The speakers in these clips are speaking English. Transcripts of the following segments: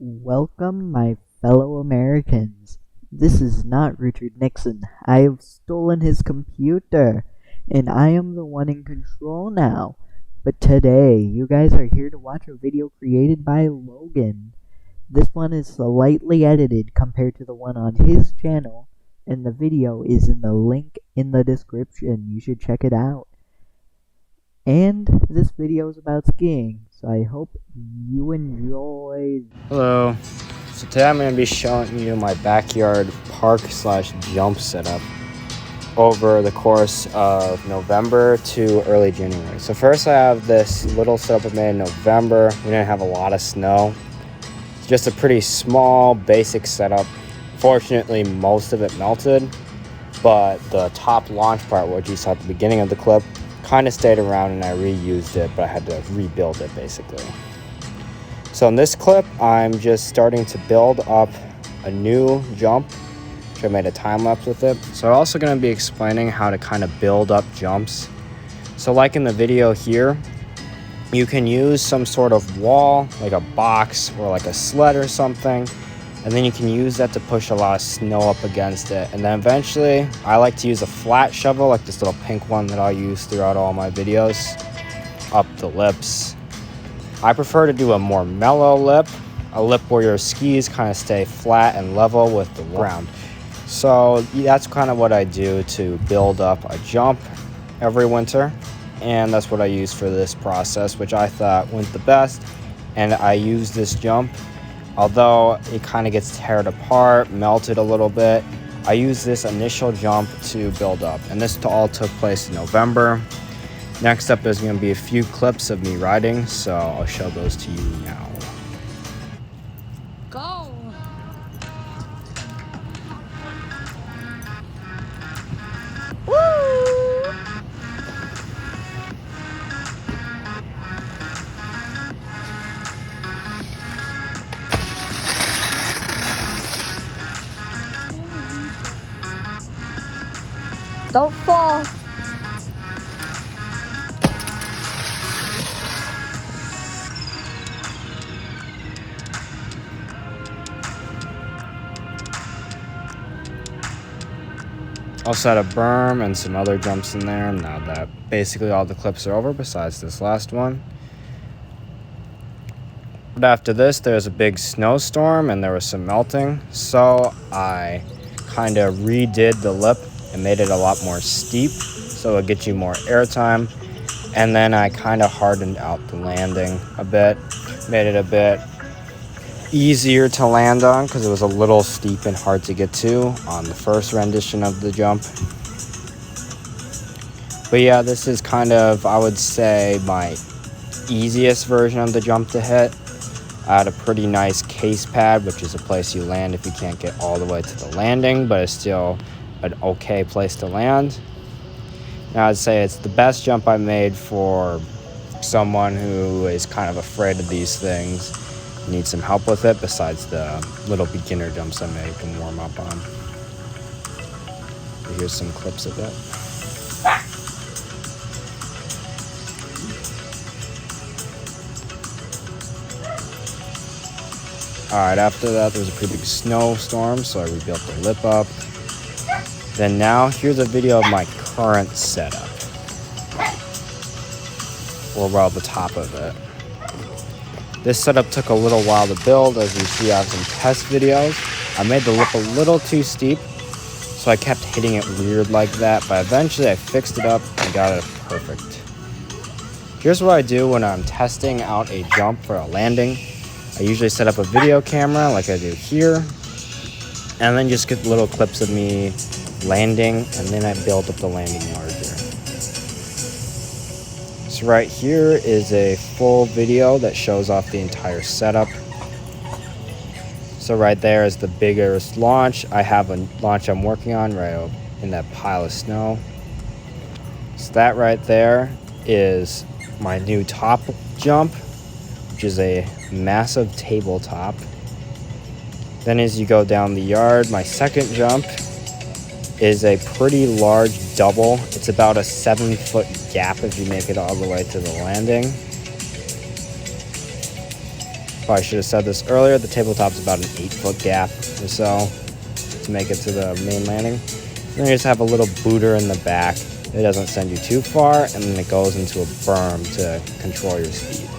Welcome, my fellow Americans. This is not Richard Nixon. I have stolen his computer, and I am the one in control now. But today, you guys are here to watch a video created by Logan. This one is slightly edited compared to the one on his channel, and the video is in the link in the description. You should check it out. And this video is about skiing, so I hope you enjoy. Hello. So today I'm going to be showing you my backyard park slash jump setup over the course of November to early January. So first I have this little setup I made in November. We didn't have a lot of snow. It's just a pretty small basic setup. Fortunately, most of it melted, but the top launch part, which you saw at the beginning of the clip, kind of stayed around and I reused it, but I had to rebuild it basically. So in this clip, I'm just starting to build up a new jump, which I made a time lapse with it. So I'm also going to be explaining how to kind of build up jumps. So like in the video here, you can use some sort of wall, like a box or like a sled or something, and then you can use that to push a lot of snow up against it. And then eventually, I like to use a flat shovel, like this little pink one that I'll use throughout all my videos, up the lips. I prefer to do a more mellow lip, a lip where your skis kind of stay flat and level with the ground. So that's kind of what I do to build up a jump every winter. And that's what I use for this process, which I thought went the best. And I use this jump, although it kind of gets teared apart, melted a little bit, I use this initial jump to build up. And this all took place in November. Next up is going to be a few clips of me riding, so I'll show those to you now. Go! Woo! Don't fall. I'll set a berm and some other jumps in there. Now that basically all the clips are over besides this last one. But after this, there's a big snowstorm and there was some melting. So I kind of redid the lip and made it a lot more steep, so it gets you more airtime. And then I kind of hardened out the landing a bit, made it a bit easier to land on because it was a little steep and hard to get to on the first rendition of the jump. But yeah, this is kind of, I would say, my easiest version of the jump to hit. I had a pretty nice case pad, which is a place you land if you can't get all the way to the landing, but it's still an okay place to land. Now I'd say it's the best jump I made for someone who is kind of afraid of these things, needs some help with it, besides the little beginner jumps I make and warm up on. But here's some clips of it. Alright, after that there was a pretty big snowstorm, so I rebuilt the lip up. Then now, here's a video of my current setup. Or well, the top of it. This setup took a little while to build. As you see, I have some test videos. I made the lip a little too steep, so I kept hitting it weird like that, but eventually I fixed it up and got it perfect. Here's what I do when I'm testing out a jump for a landing. I usually set up a video camera like I do here, and then just get little clips of me landing, and then I build up the landing larger. So right here is a full video that shows off the entire setup. So right there is the biggest launch. I have a launch I'm working on right in that pile of snow. So that right there is my new top jump, which is a massive tabletop. Then as you go down the yard, my second jump is a pretty large double. It's about a 7-foot gap if you make it all the way to the landing. Probably should have said this earlier. The tabletop's about an 8-foot gap or so to make it to the main landing. Then you just have a little booter in the back. It doesn't send you too far, and then it goes into a berm to control your speed.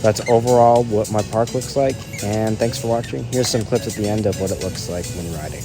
That's overall what my park looks like, and thanks for watching. Here's some clips at the end of what it looks like when riding.